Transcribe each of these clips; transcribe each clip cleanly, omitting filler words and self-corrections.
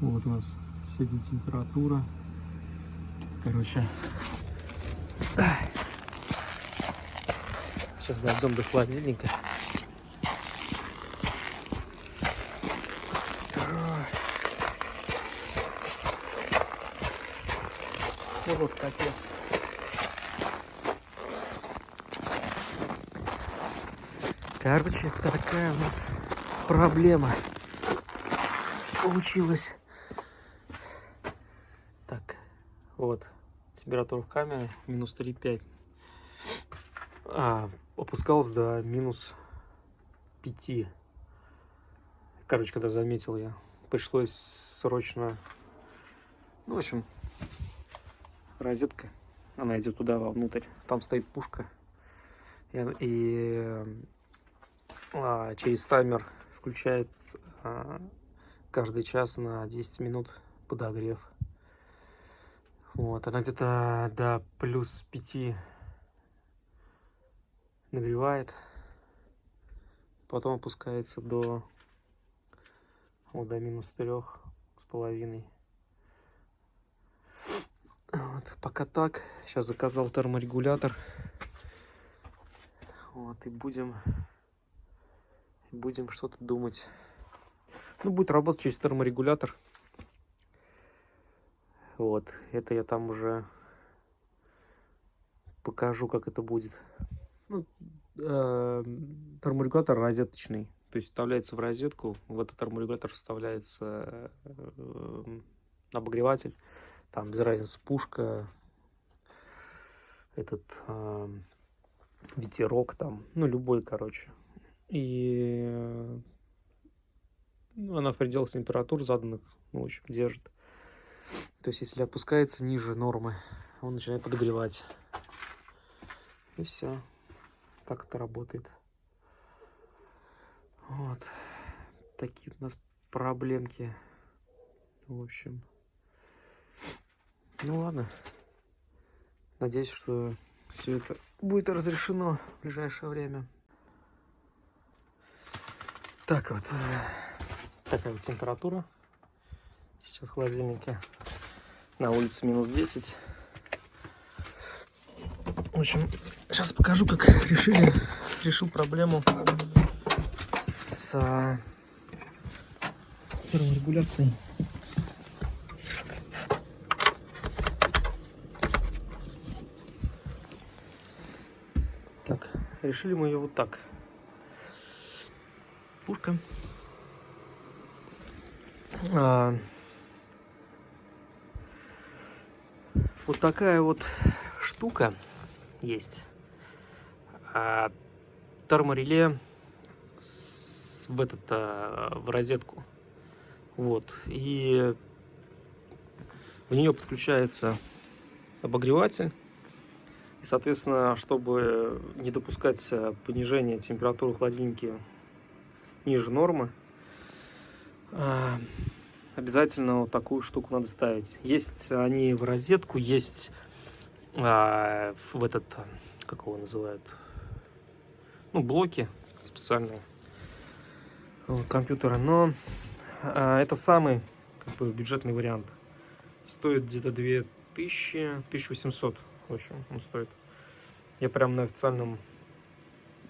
Вот у нас сегодня температура. Короче, сейчас дойдем до холодильника. Вот капец. Короче, такая у нас проблема получилась. Так, вот температура в камере минус 3,5. Опускалась до минус 5. Короче, когда заметил я, пришлось срочно, в общем, розетка, она идет туда вовнутрь, там стоит пушка, и через таймер включает каждый час на 10 минут подогрев. Вот, она где-то до плюс 5 нагревает, потом опускается до минус 3,5. Вот, пока так. Сейчас заказал терморегулятор. Вот, и будем что-то думать. Будет работать через терморегулятор. Вот, это я там уже покажу, как это будет. Терморегулятор розеточный. То есть вставляется в розетку. В этот терморегулятор вставляется обогреватель. Там без разницы пушка, этот ветерок там, любой, короче. И она в пределах температур заданных, в общем, держит. То есть если опускается ниже нормы, он начинает подогревать. И все. Так это работает. Вот. Такие у нас проблемки. В общем. Ладно. Надеюсь, что все это будет разрешено в ближайшее время. Так вот. Такая вот температура. Сейчас в холодильнике. На улице минус 10. В общем, сейчас покажу, как решил проблему с терморегуляцией. Так, решили мы ее вот так. Пушка. Вот такая вот штука есть. Термореле в розетку. Вот. И в нее подключается обогреватель. И, соответственно, чтобы не допускать понижения температуры в холодильнике ниже нормы, обязательно вот такую штуку надо ставить. Есть они в розетку, есть в этот, как его называют, блоки специальные компьютера. Но это самый бюджетный вариант. Стоит где-то 2000, 1800. В общем, он стоит. Я прям на официальном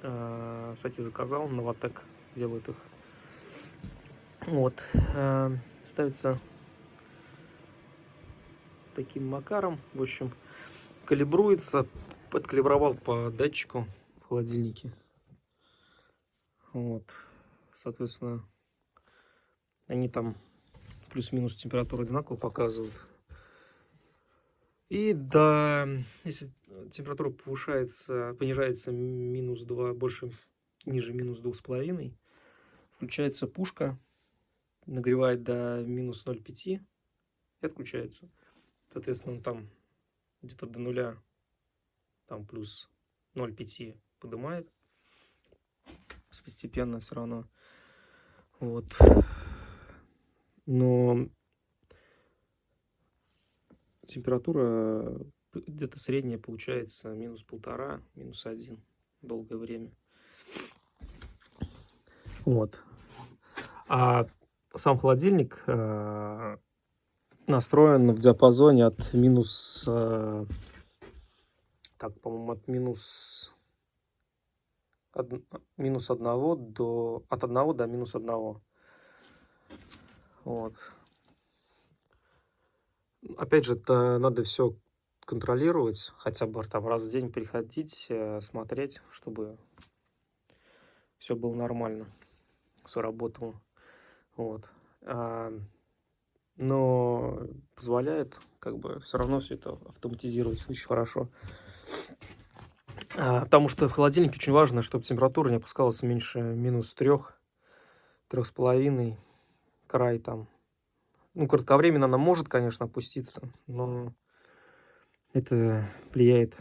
сайте заказал. Новотек делает их. Вот. Ставится таким макаром. В общем, калибруется. Подкалибровал по датчику в холодильнике. Вот. Соответственно, они там плюс-минус температуру одинаково показывают. И если температура понижается минус 2, ниже минус 2,5, включается пушка, нагревает до минус 0,5 и отключается. Соответственно, он там где-то до нуля, там плюс 0,5 поднимает. Постепенно все равно. Вот. Но температура где-то средняя получается минус 1,5, минус 1 долгое время. Вот. А сам холодильник настроен в диапазоне от минус, так, по-моему, от минус 1 до, от 1 до минус 1. Вот. Опять же, это надо все контролировать, хотя бы там раз в день приходить, смотреть, чтобы все было нормально, все работало. Вот. Но позволяет как бы все равно все это автоматизировать очень хорошо. Потому что в холодильнике очень важно, чтобы температура не опускалась меньше минус 3, 3,5, край там. Ну, кратковременно она может, конечно, опуститься, но это влияет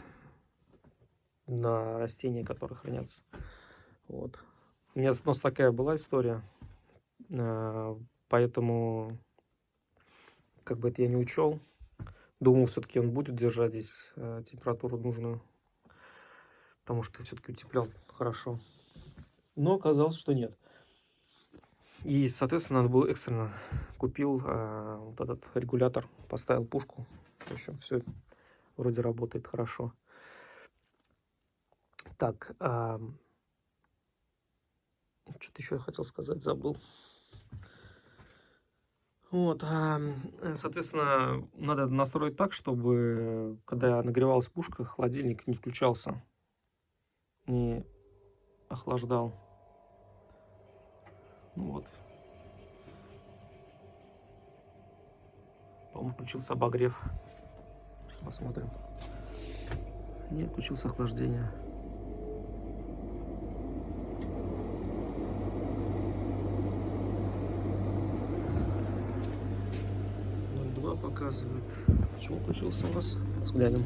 на растения, которые хранятся. Вот. У меня у нас такая была история, поэтому как бы это я не учел. Думал, все-таки он будет держать здесь температуру нужную, потому что все-таки утеплял хорошо. Но оказалось, что нет. И, соответственно, надо было экстренно. Купил вот этот регулятор, поставил пушку. В общем, все вроде работает хорошо. Так, что-то еще я хотел сказать, забыл. Вот, соответственно, надо настроить так, чтобы, когда нагревалась пушка, холодильник не включался, не охлаждал. Ну вот. По-моему, включился обогрев. Сейчас посмотрим. Не, включился охлаждение. 0,2 показывает. Почему включился у нас? Взглянем.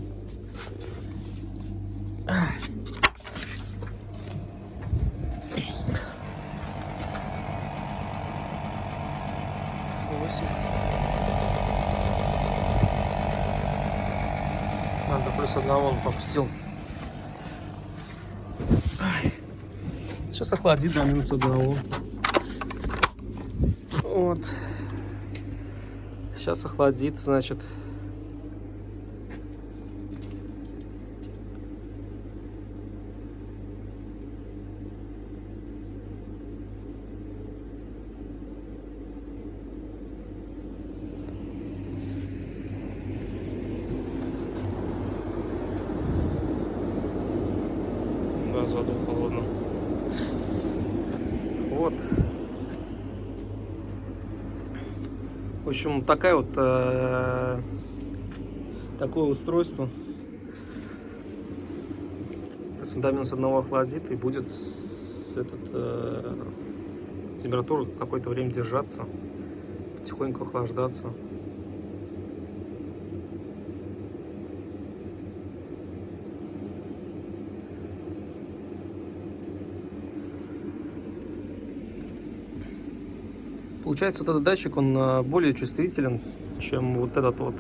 8. Надо плюс 1 он попустил. Сейчас охладит до минус 1. Вот. Сейчас охладит, значит. Да, задул холодно. Вот. В общем, такая вот такое устройство. До минус 1 охладит, и будет температура какое-то время держаться, потихоньку охлаждаться. Получается, вот этот датчик, он более чувствителен, чем вот этот вот.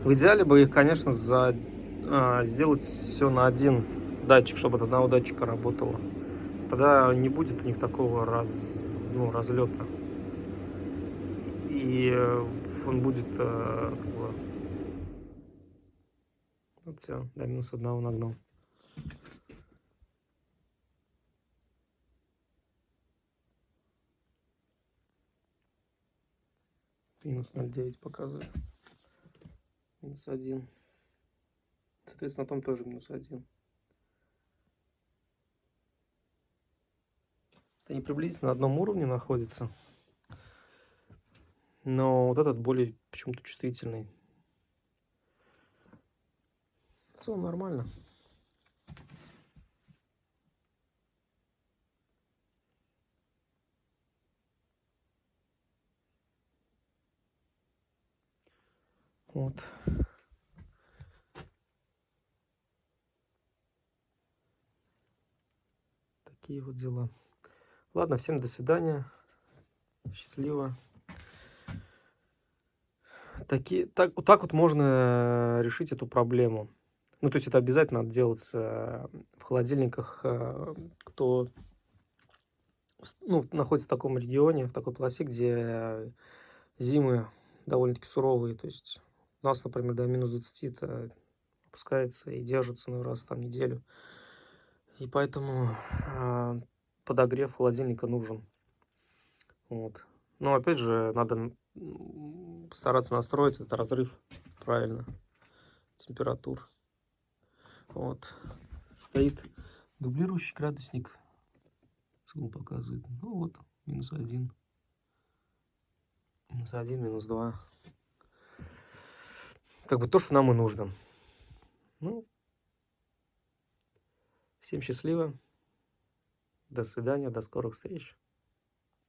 В идеале бы их, конечно, сделать все на один датчик, чтобы от одного датчика работало. Тогда не будет у них такого разлета. И он будет как бы... Вот все, до минус 1 нагнал. Минус 0,9 показывает. Минус 1. Соответственно, на том тоже минус 1. Они приблизительно на одном уровне находятся. Но вот этот более почему-то чувствительный. В целом нормально. Вот. Такие вот дела. Ладно, всем до свидания. Счастливо. Так вот можно решить эту проблему. Ну, то есть это обязательно надо делать в холодильниках, кто ну, находится в таком регионе, в такой полосе, где зимы довольно-таки суровые. То есть у нас, например, до минус 20 это опускается и держится, ну, раз там неделю. И поэтому подогрев холодильника нужен. Вот. Но опять же, надо стараться настроить этот разрыв правильно температур. Вот. Стоит дублирующий градусник. Сколько он показывает? Ну вот, -1. -1, -2. Как бы то, что нам и нужно. Ну, всем счастливо. До свидания, до скорых встреч.